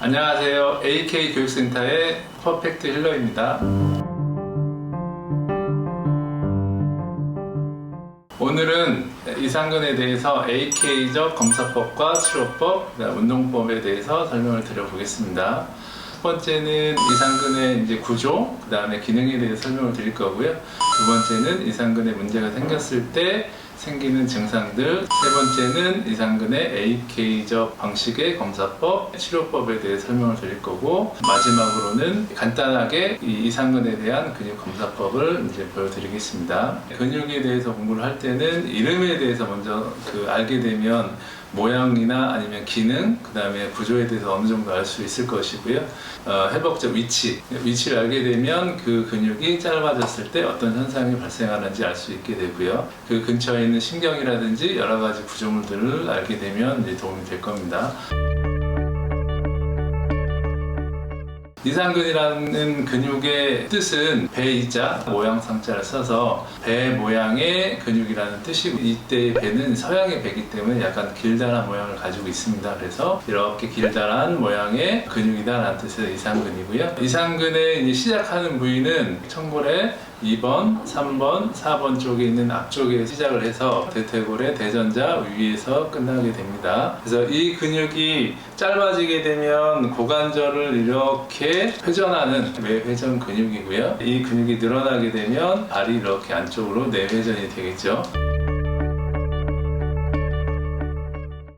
안녕하세요. AK 교육센터의 퍼펙트 힐러입니다. 오늘은 이상근에 대해서 AK적 검사법과 치료법, 운동법에 대해서 설명을 드려보겠습니다. 첫 번째는 이상근의 이제 구조, 그 다음에 기능에 대해서 설명을 드릴 거고요. 두 번째는 이상근에 문제가 생겼을 때 생기는 증상들, 세 번째는 이상근의 AK적 방식의 검사법, 치료법에 대해 설명을 드릴 거고, 마지막으로는 간단하게 이 이상근에 대한 근육 검사법을 이제 보여드리겠습니다. 근육에 대해서 공부를 할 때는 이름에 대해서 먼저 알게 되면 모양이나 아니면 기능, 그 다음에 구조에 대해서 어느 정도 알 수 있을 것이고요. 회복적 위치를 알게 되면 그 근육이 짧아졌을 때 어떤 현상이 발생하는지 알 수 있게 되고요. 그 근처에 있는 신경이라든지 여러 가지 구조물들을 알게 되면 이제 도움이 될 겁니다. 이상근이라는 근육의 뜻은 배이자 모양상자를 써서 배 모양의 근육이라는 뜻이고, 이때의 배는 서양의 배이기 때문에 약간 길다란 모양을 가지고 있습니다. 그래서 이렇게 길다란 모양의 근육이다라는 뜻의 이상근이고요. 이상근의 이제 시작하는 부위는 청골의 2번, 3번, 4번 쪽에 있는 앞쪽에 시작을 해서 대퇴골의 대전자 위에서 끝나게 됩니다. 그래서 이 근육이 짧아지게 되면 고관절을 이렇게 회전하는 외회전 근육이고요. 이 근육이 늘어나게 되면 발이 이렇게 안쪽으로 내회전이 되겠죠.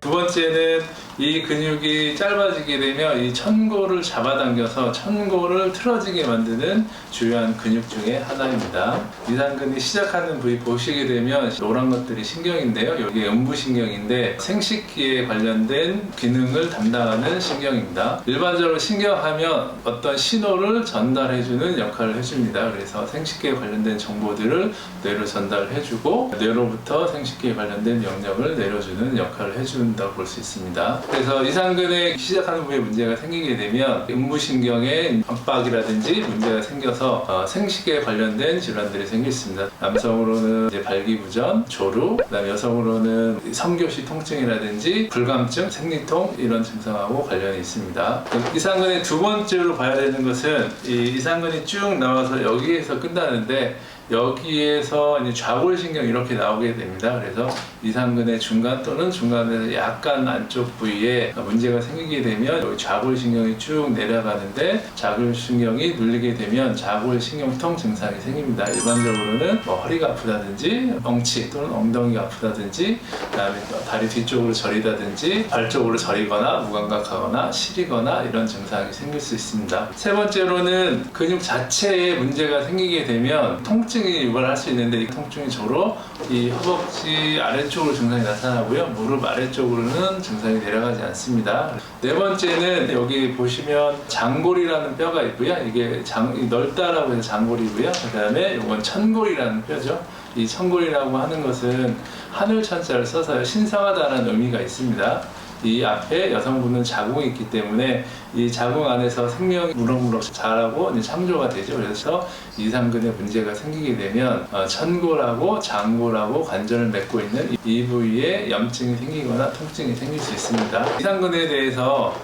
두 번째는 이 근육이 짧아지게 되면 이 천골을 잡아당겨서 천골을 틀어지게 만드는 주요한 근육 중에 하나입니다. 이상근이 시작하는 부위 보시게 되면 노란 것들이 신경인데요. 여기 음부신경인데 생식기에 관련된 기능을 담당하는 신경입니다. 일반적으로 신경하면 어떤 신호를 전달해주는 역할을 해줍니다. 그래서 생식기에 관련된 정보들을 뇌로 전달해주고, 뇌로부터 생식기에 관련된 영역을 내려주는 역할을 해준다고 볼 수 있습니다. 그래서 이상근의 시작하는 부위에 문제가 생기게 되면 음부신경의 압박이라든지 문제가 생겨서 생식에 관련된 질환들이 생길 수 있습니다. 남성으로는 이제 발기부전, 조루, 그다음에 여성으로는 성교시 통증이라든지 불감증, 생리통 이런 증상하고 관련이 있습니다. 이상근의 두 번째로 봐야 되는 것은 이상근이 쭉 나와서 여기에서 끝나는데, 여기에서 이제 좌골신경 이렇게 나오게 됩니다. 그래서 이상근의 중간 또는 중간에서 약간 안쪽 부위에 문제가 생기게 되면 여기 좌골신경이 쭉 내려가는데, 좌골신경이 눌리게 되면 좌골신경통 증상이 생깁니다. 일반적으로는 허리가 아프다든지 엉치 또는 엉덩이가 아프다든지, 그다음에 다리 뒤쪽으로 저리다든지 발 쪽으로 저리거나 무감각하거나 시리거나 이런 증상이 생길 수 있습니다. 세 번째로는 근육 자체에 문제가 생기게 되면 통증이 유발할 수 있는데, 이 통증이 주로 이 허벅지 아래쪽으로 증상이 나타나고요. 무릎 아래쪽으로는 증상이 내려가지 않습니다. 네 번째는 여기 보시면 장골이라는 뼈가 있고요. 이게 넓다라고 해서 장골이고요. 그 다음에 이건 천골이라는 뼈죠. 이 천골이라고 하는 것은 하늘 천자를 써서 신성하다는 의미가 있습니다. 이 앞에 여성분은 자궁이 있기 때문에 이 자궁 안에서 생명이 무럭무럭 자라고 창조가 되죠. 그래서 이상근에 문제가 생기게 되면 천골하고 장골하고 관절을 맺고 있는 이 부위에 염증이 생기거나 통증이 생길 수 있습니다. 이상근에 대해서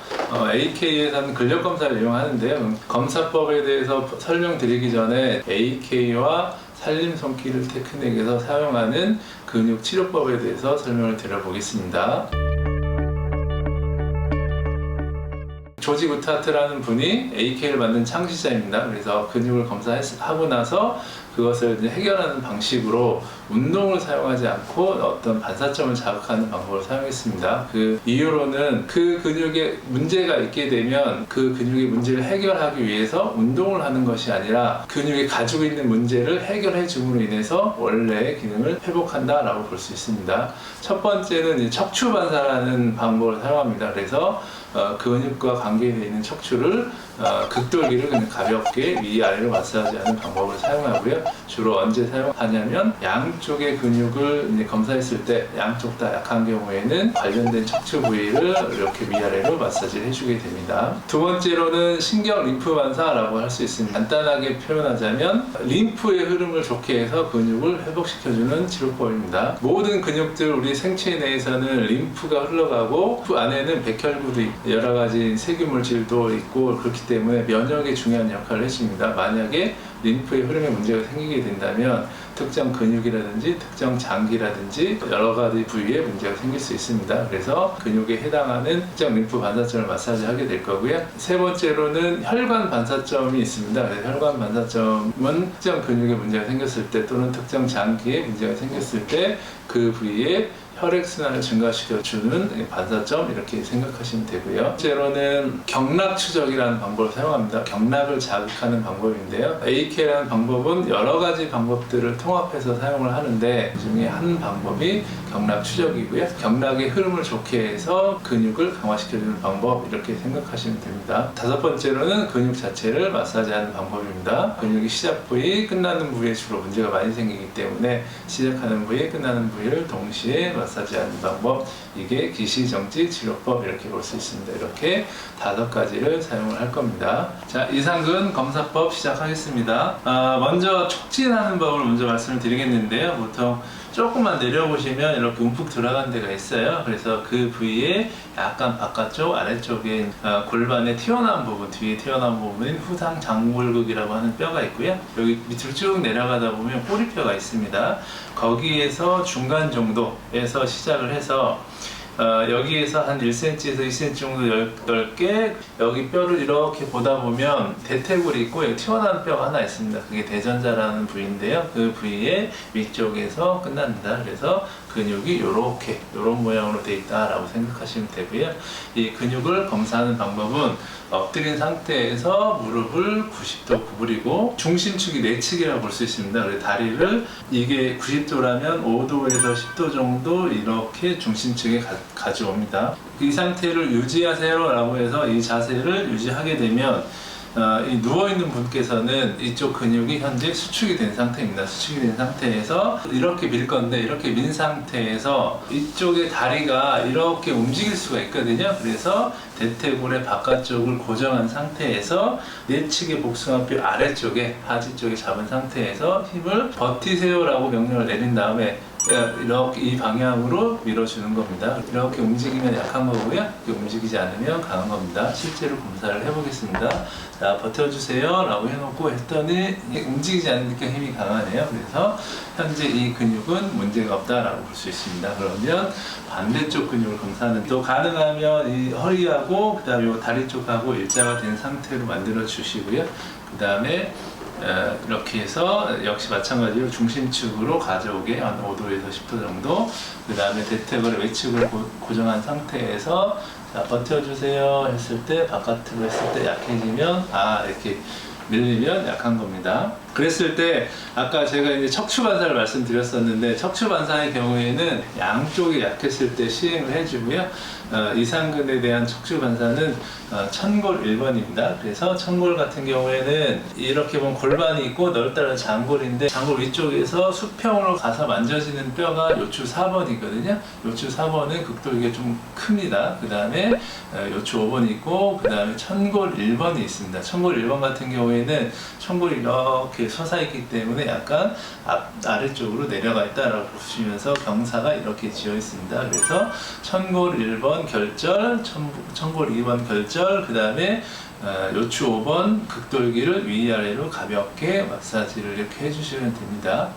AK에서는 근력검사를 이용하는데요. 검사법에 대해서 설명드리기 전에 AK와 살림손길 테크닉에서 사용하는 근육 치료법에 대해서 설명을 드려보겠습니다. 조지 구타트라는 분이 AK를 만든 창시자입니다. 그래서 근육을 검사하고 나서 그것을 이제 해결하는 방식으로 운동을 사용하지 않고 어떤 반사점을 자극하는 방법을 사용했습니다. 그 이유로는 그 근육에 문제가 있게 되면 그 근육의 문제를 해결하기 위해서 운동을 하는 것이 아니라 근육이 가지고 있는 문제를 해결해 줌으로 인해서 원래의 기능을 회복한다라고 볼 수 있습니다. 첫 번째는 척추 반사라는 방법을 사용합니다. 그래서 근육과 관계되어 있는 척추를 극돌기를 그냥 가볍게 위아래로 마사지하는 방법을 사용하고요. 주로 언제 사용하냐면 양쪽의 근육을 이제 검사했을 때 양쪽 다 약한 경우에는 관련된 척추 부위를 이렇게 위아래로 마사지를 해주게 됩니다. 두 번째로는 신경 림프 반사라고 할 수 있습니다. 간단하게 표현하자면 림프의 흐름을 좋게 해서 근육을 회복시켜주는 치료법입니다. 모든 근육들 우리 생체 내에서는 림프가 흘러가고 그 안에는 백혈구도 있고 여러 가지 세균물질도 있고 그렇기 때문에 면역에 중요한 역할을 해줍니다. 만약에 림프의 흐름에 문제가 생기게 된다면 특정 근육이라든지 특정 장기라든지 여러 가지 부위에 문제가 생길 수 있습니다. 그래서 근육에 해당하는 특정 림프 반사점을 마사지하게 될 거고요. 세 번째로는 혈관 반사점이 있습니다. 그래서 혈관 반사점은 특정 근육에 문제가 생겼을 때 또는 특정 장기에 문제가 생겼을 때 그 부위에 혈액순환을 증가시켜주는 반사점 이렇게 생각하시면 되고요. 번째로는 경락 추적이라는 방법을 사용합니다. 경락을 자극하는 방법인데요. AK라는 방법은 여러 가지 방법들을 통합해서 사용을 하는데 그 중에 한 방법이 경락 추적이고요. 경락의 흐름을 좋게 해서 근육을 강화시켜주는 방법 이렇게 생각하시면 됩니다. 다섯 번째로는 근육 자체를 마사지하는 방법입니다. 근육이 시작 부위, 끝나는 부위에 주로 문제가 많이 생기기 때문에 시작하는 부위, 끝나는 부위를 동시에 마사지하는 방법, 이게 기시정지 치료법 이렇게 볼 수 있습니다. 이렇게 5가지를 사용을 할 겁니다. 자, 이상근 검사법 시작하겠습니다. 먼저 촉진하는 법을 먼저 말씀을 드리겠는데요. 보통 조금만 내려보시면 이렇게 움푹 들어간 데가 있어요. 그래서 그 부위에 약간 바깥쪽 아래쪽에 골반에 튀어나온 부분, 뒤에 튀어나온 부분인 후상 장골극이라고 하는 뼈가 있고요. 여기 밑으로 쭉 내려가다 보면 꼬리뼈가 있습니다. 거기에서 중간 정도에서 시작을 해서 여기에서 한 1cm에서 2cm 정도 넓게 여기 뼈를 이렇게 보다 보면 대퇴골이 있고 여기 튀어나온 뼈가 하나 있습니다. 그게 대전자라는 부위인데요. 그 부위의 위쪽에서 끝납니다. 그래서 근육이 이런 모양으로 되어 있다라고 생각하시면 되고요. 이 근육을 검사하는 방법은 엎드린 상태에서 무릎을 90도 구부리고 중심축이 내측이라고 볼 수 있습니다. 그래서 다리를 이게 90도라면 5도에서 10도 정도 이렇게 중심축에 가져옵니다. 이 상태를 유지하세요 라고 해서 이 자세를 유지하게 되면 이 누워있는 분께서는 이쪽 근육이 현재 수축이 된 상태입니다. 수축이 된 상태에서 이렇게 밀 건데 이렇게 민 상태에서 이쪽의 다리가 이렇게 움직일 수가 있거든요. 그래서 대퇴골의 바깥쪽을 고정한 상태에서 내측의 복숭아뼈 아래쪽에 하지 쪽에 잡은 상태에서 힘을 버티세요 라고 명령을 내린 다음에 이렇게 이 방향으로 밀어주는 겁니다. 이렇게 움직이면 약한 거고요. 이렇게 움직이지 않으면 강한 겁니다. 실제로 검사를 해보겠습니다. 자, 버텨주세요 라고 해놓고 했더니 움직이지 않으니까 힘이 강하네요. 그래서 현재 이 근육은 문제가 없다라고 볼 수 있습니다. 그러면 반대쪽 근육을 검사하는 또 가능하면 이 허리하고 그 다음에 다리 쪽하고 일자가 된 상태로 만들어 주시고요. 그 다음에 이렇게 해서 역시 마찬가지로 중심축으로 가져오게 한 5도에서 10도 정도, 그 다음에 대퇴골의 외측을 고정한 상태에서 자, 버텨주세요 했을 때 바깥으로 했을 때 약해지면 이렇게 밀리면 약한 겁니다. 그랬을 때 아까 제가 이제 척추 반사를 말씀드렸었는데 척추 반사의 경우에는 양쪽이 약했을 때 시행을 해주고요. 이상근에 대한 척추 반사는 천골 1번입니다. 그래서 천골 같은 경우에는 이렇게 보면 골반이 있고 넓다란 장골인데 장골 위쪽에서 수평으로 가서 만져지는 뼈가 요추 4번이거든요. 요추 4번은 극돌기가 좀 큽니다. 그 다음에 요추 5번이 있고 그 다음에 천골 1번이 있습니다. 천골 1번 같은 경우에는 천골이 이렇게 솟아 있기 때문에 약간 아래쪽으로 내려가 있다라고 보시면서 경사가 이렇게 지어 있습니다. 그래서 천골 1번 결절, 천골 2번 결절, 그 다음에 요추 5번 극돌기를 위아래로 가볍게 마사지를 이렇게 해주시면 됩니다.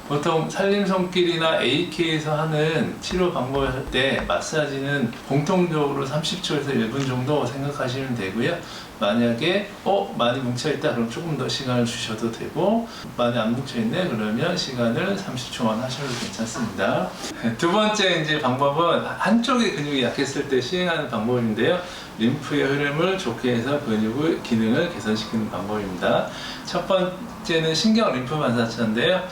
보통 살림손길이나 AK에서 하는 치료 방법을 할 때 마사지는 공통적으로 30초에서 1분 정도 생각하시면 되고요. 만약에 많이 뭉쳐있다 그럼 조금 더 시간을 주셔도 되고, 많이 안 뭉쳐있네 그러면 시간을 30초만 하셔도 괜찮습니다. 두 번째 이제 방법은 한쪽의 근육이 약했을 때 시행하는 방법인데요. 림프의 흐름을 좋게 해서 근육의 기능을 개선시키는 방법입니다. 첫 번째는 신경 림프 반사체인데요.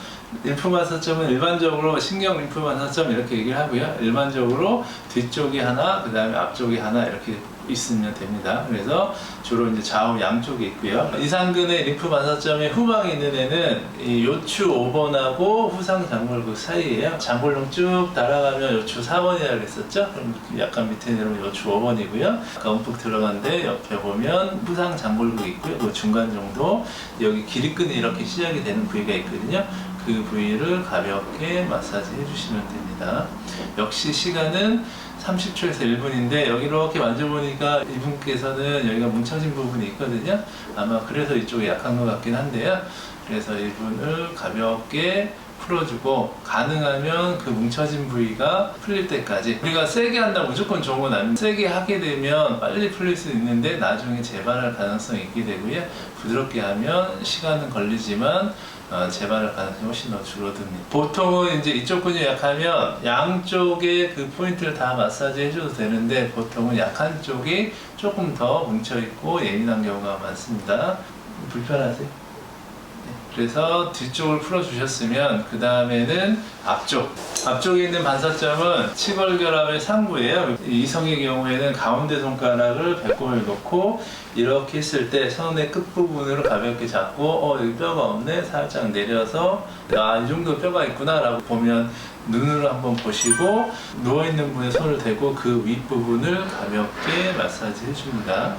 림프 반사점은 일반적으로 신경 림프 반사점 이렇게 얘기를 하고요. 일반적으로 뒤쪽이 하나, 그 다음에 앞쪽이 하나 이렇게 있으면 됩니다. 그래서 주로 이제 좌우 양쪽에 있고요. 이상근의 림프 반사점의 후방에 있는 애는 이 요추 5번하고 후상 장골극 사이에요. 장골롱 쭉 따라가면 요추 4번이라고 그랬었죠? 그럼 약간 밑에 내려오면 요추 5번이고요. 아까 움푹 들어간데 옆에 보면 후상 장골극이 있고요. 그 중간 정도 여기 기립근이 이렇게 시작이 되는 부위가 있거든요. 그 부위를 가볍게 마사지 해주시면 됩니다. 역시 시간은 30초에서 1분인데 여기 이렇게 만져보니까 이분께서는 여기가 뭉쳐진 부분이 있거든요. 아마 그래서 이쪽이 약한 것 같긴 한데요. 그래서 이분을 가볍게 풀어주고 가능하면 그 뭉쳐진 부위가 풀릴 때까지, 우리가 세게 한다고 무조건 좋은 건 아닙니다. 세게 하게 되면 빨리 풀릴 수 있는데 나중에 재발할 가능성이 있게 되고요. 부드럽게 하면 시간은 걸리지만 재발할 가능성이 훨씬 더 줄어듭니다. 보통은 이제 이쪽 근육이 약하면 양쪽에 그 포인트를 다 마사지 해줘도 되는데 보통은 약한 쪽이 조금 더 뭉쳐있고 예민한 경우가 많습니다. 불편하세요? 그래서 뒤쪽을 풀어주셨으면 그 다음에는 앞쪽에 있는 반사점은 치골결합의 상부예요. 이성의 경우에는 가운데 손가락을 배꼽에 놓고 이렇게 했을 때 손의 끝부분으로 가볍게 잡고 여기 뼈가 없네, 살짝 내려서 이 정도 뼈가 있구나 라고 보면 눈으로 한번 보시고 누워있는 분에 손을 대고 그 윗부분을 가볍게 마사지 해줍니다.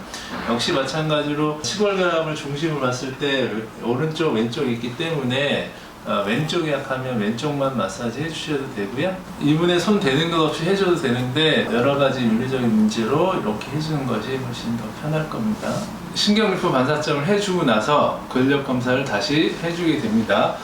역시 마찬가지로 치골결합을 중심으로 봤을 때 오른쪽 왼쪽이 있기 때문에 왼쪽이 약하면 왼쪽만 마사지 해주셔도 되고요. 이분의 손 대는 것 없이 해줘도 되는데 여러가지 윤리적인 문제로 이렇게 해주는 것이 훨씬 더 편할 겁니다. 신경림프 반사점을 해주고 나서 근력 검사를 다시 해주게 됩니다.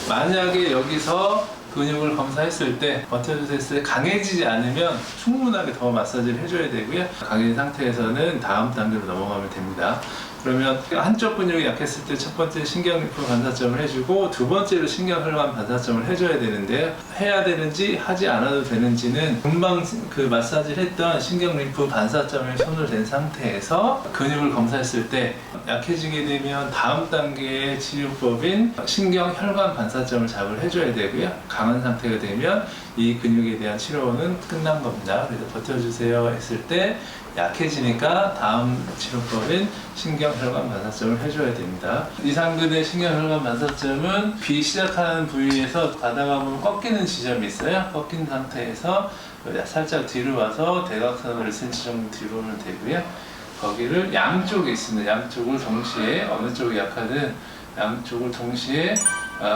만약에 여기서 근육을 검사했을 때 버텨주셨을 때 강해지지 않으면 충분하게 더 마사지를 해줘야 되고요. 강해진 상태에서는 다음 단계로 넘어가면 됩니다. 그러면 한쪽 근육이 약했을 때 첫 번째 신경림프 반사점을 해주고 두 번째로 신경혈관 반사점을 해줘야 되는데요. 해야 되는지 하지 않아도 되는지는 금방 그 마사지를 했던 신경림프 반사점에 손을 댄 상태에서 근육을 검사했을 때 약해지게 되면 다음 단계의 치료법인 신경혈관 반사점을 작업을 해줘야 되고요. 강한 상태가 되면 이 근육에 대한 치료는 끝난 겁니다. 그래서 버텨주세요 했을 때 약해지니까 다음 치료법인 신경혈관 반사점을 해줘야 됩니다. 이상근의 신경혈관 반사점은 비 시작하는 부위에서 가다가 보면 꺾이는 지점이 있어요. 꺾인 상태에서 살짝 뒤로 와서 대각선으로 1cm 정도 뒤로 오면 되고요. 거기를 양쪽에 있습니다. 양쪽을 동시에 어느 쪽이 약하든 양쪽을 동시에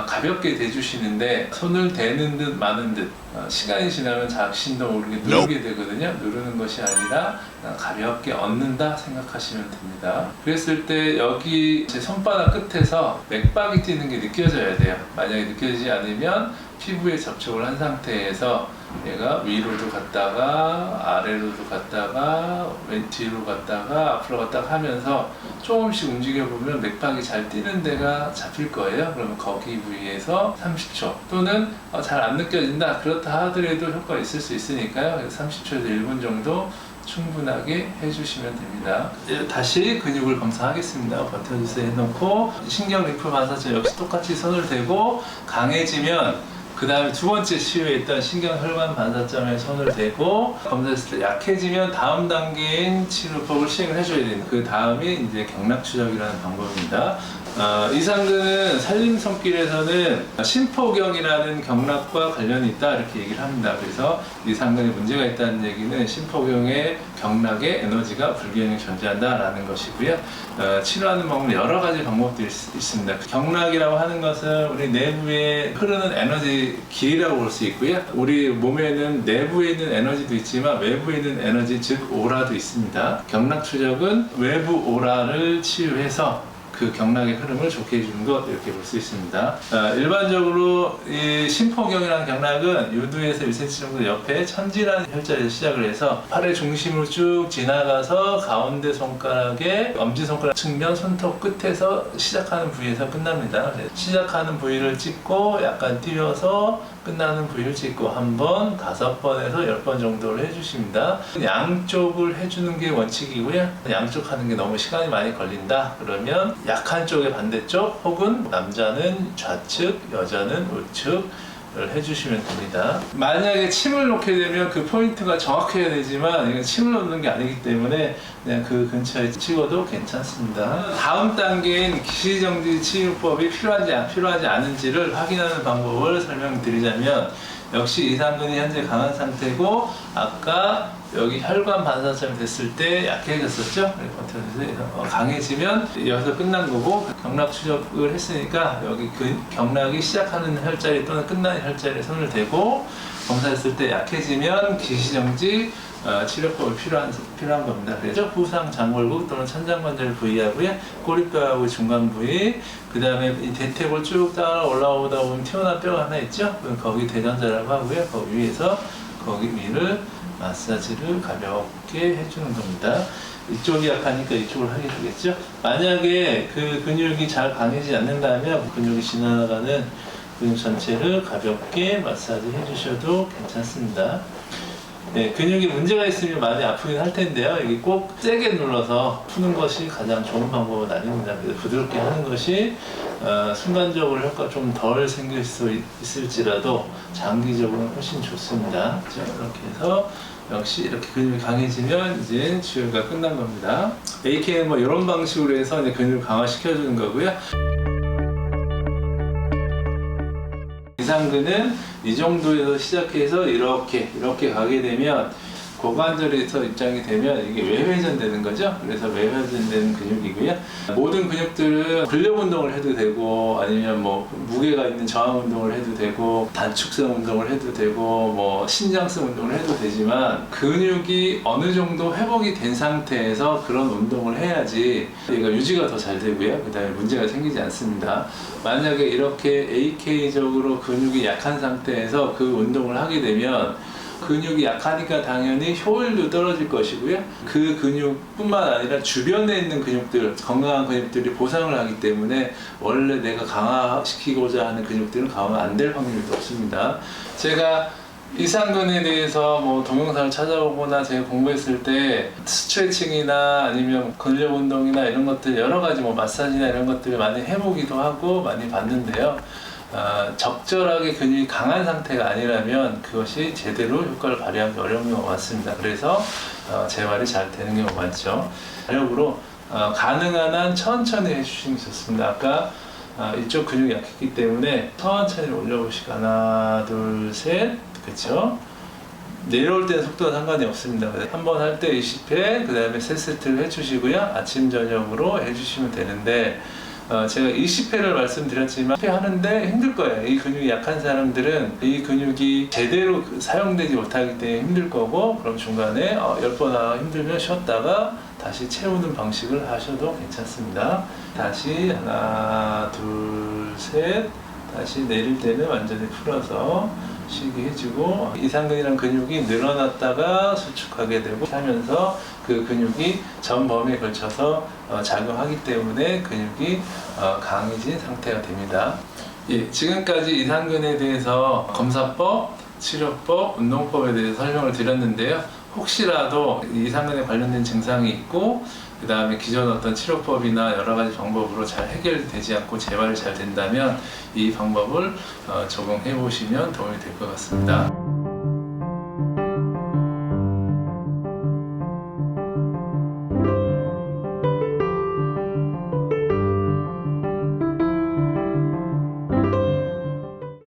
가볍게 대주시는데 손을 대는 듯 마는 듯 시간이 지나면 작심도 모르게 누르게 되거든요. 누르는 것이 아니라 가볍게 얹는다 생각하시면 됩니다. 그랬을 때 여기 제 손바닥 끝에서 맥박이 뛰는 게 느껴져야 돼요. 만약에 느껴지지 않으면 피부에 접촉을 한 상태에서 얘가 위로도 갔다가 아래로도 갔다가 뒤로 갔다가 앞으로 갔다가 하면서 조금씩 움직여보면 맥박이 잘 뛰는 데가 잡힐 거예요. 그러면 거기 부위에서 30초 또는 잘 안 느껴진다 그렇다 하더라도 효과가 있을 수 있으니까요. 그래서 30초에서 1분 정도 충분하게 해주시면 됩니다. 다시 근육을 검사하겠습니다. 버텨주세요 해놓고 신경림프 반사점 역시 똑같이 손을 대고 강해지면 그 다음에 두 번째 치료했던 신경혈관 반사점에 손을 대고 검사했을 때 약해지면 다음 단계인 치료법을 시행을 해줘야 되는 그 다음이 이제 경락추적이라는 방법입니다. 이상근은 산림손길에서는 심포경이라는 경락과 관련이 있다 이렇게 얘기를 합니다. 그래서 이상근에 문제가 있다는 얘기는 심포경의 경락에 에너지가 불균형이 존재한다라는 것이고요. 치료하는 방법은 여러 가지 방법들이 있습니다. 경락이라고 하는 것은 우리 내부에 흐르는 에너지 길이라고 볼 수 있고요. 우리 몸에는 내부에 있는 에너지도 있지만 외부에 있는 에너지 즉 오라도 있습니다. 경락추적은 외부 오라를 치유해서 그 경락의 흐름을 좋게 해주는 것 이렇게 볼 수 있습니다. 일반적으로 이 심포경이라는 경락은 유두에서 1cm 정도 옆에 천지라는 혈자리에서 시작을 해서 팔의 중심으로 쭉 지나가서 가운데 손가락에 엄지손가락 측면 손톱 끝에서 시작하는 부위에서 끝납니다. 시작하는 부위를 찍고 약간 띄워서 끝나는 부위를 찍고 한 번, 5번에서 10번 정도를 해주십니다. 양쪽을 해주는 게 원칙이고요. 양쪽 하는 게 너무 시간이 많이 걸린다 그러면 약한 쪽의 반대쪽 혹은 남자는 좌측, 여자는 우측 해주시면 됩니다. 만약에 침을 놓게 되면 그 포인트가 정확해야 되지만 이건 침을 놓는 게 아니기 때문에 그냥 그 근처에 찍어도 괜찮습니다. 다음 단계인 기시정지 치유법이 필요하지 않은지를 확인하는 방법을 설명드리자면, 역시 이상근이 현재 강한 상태고 아까 여기 혈관 반사점이 됐을 때 약해졌었죠. 강해지면 여기서 끝난 거고, 경락 추적을 했으니까 여기 그 경락이 시작하는 혈자리 또는 끝나는 혈자리에 손을 대고 검사했을 때 약해지면 기시정지 치료법이 필요한 겁니다. 그래서 후상 장골국 또는 천장관절 부위하고요, 꼬리뼈하고 중간 부위, 그 다음에 이 대퇴골 쭉 따라 올라오다 보면 튀어나온 뼈가 하나 있죠. 거기 대전자라고 하고요. 거기 위에서 거기 위를 마사지를 가볍게 해주는 겁니다. 이쪽이 약하니까 이쪽을 하게 되겠죠. 만약에 그 근육이 잘 강해지지 않는다면 근육이 지나가는 근육 전체를 가볍게 마사지 해주셔도 괜찮습니다. 네, 근육이 문제가 있으면 많이 아프긴 할 텐데요. 이게 꼭 세게 눌러서 푸는 것이 가장 좋은 방법은 아닙니다. 그래서 부드럽게 하는 것이 순간적으로 효과가 좀 덜 생길 수 있을지라도 장기적으로는 훨씬 좋습니다. 이렇게 해서 역시 이렇게 근육이 강해지면 이제 치료가 끝난 겁니다. AK는 뭐 이런 방식으로 해서 이제 근육을 강화시켜주는 거고요. 이상근은 이 정도에서 시작해서 이렇게 가게 되면 고관절에서 입장이 되면 이게 외회전되는 거죠. 그래서 외회전되는 근육이고요. 모든 근육들은 근력 운동을 해도 되고, 아니면 뭐 무게가 있는 저항 운동을 해도 되고, 단축성 운동을 해도 되고, 뭐 신장성 운동을 해도 되지만, 근육이 어느 정도 회복이 된 상태에서 그런 운동을 해야지 얘가 유지가 더 잘 되고요. 그 다음에 문제가 생기지 않습니다. 만약에 이렇게 AK적으로 근육이 약한 상태에서 그 운동을 하게 되면 근육이 약하니까 당연히 효율도 떨어질 것이고요. 그 근육뿐만 아니라 주변에 있는 근육들, 건강한 근육들이 보상을 하기 때문에 원래 내가 강화시키고자 하는 근육들은 강화 안 될 확률이 높습니다. 제가 이상근에 대해서 뭐 동영상을 찾아보거나 제가 공부했을 때 스트레칭이나 아니면 근력 운동이나 이런 것들 여러 가지 뭐 마사지나 이런 것들을 많이 해보기도 하고 많이 봤는데요. 적절하게 근육이 강한 상태가 아니라면 그것이 제대로 효과를 발휘하기 어려운 경우가 많습니다. 그래서 재활이 잘 되는 경우가 많죠. 자력으로 가능한 한 천천히 해주시는 게 좋습니다. 아까 이쪽 근육이 약했기 때문에 천천히 올려보시고 하나, 둘, 셋, 그렇죠? 내려올 때는 속도가 상관이 없습니다. 한 번 할 때 20회, 그 다음에 3세트를 해주시고요. 아침, 저녁으로 해주시면 되는데, 제가 20회를 말씀드렸지만 20회 하는데 힘들 거예요. 이 근육이 약한 사람들은 이 근육이 제대로 사용되지 못하기 때문에 힘들 거고, 그럼 중간에 10번 힘들면 쉬었다가 다시 채우는 방식을 하셔도 괜찮습니다. 다시 하나, 둘, 셋, 다시 내릴 때는 완전히 풀어서 쉬게 해주고, 이상근이라는 근육이 늘어났다가 수축하게 되고 하면서 그 근육이 전 범위에 걸쳐서 작용하기 때문에 근육이 강해진 상태가 됩니다. 예, 지금까지 이상근에 대해서 검사법, 치료법, 운동법에 대해서 설명을 드렸는데요. 혹시라도 이상근에 관련된 증상이 있고, 그 다음에 기존 어떤 치료법이나 여러 가지 방법으로 잘 해결되지 않고 재발이 잘 된다면 이 방법을 적용해 보시면 도움이 될 것 같습니다.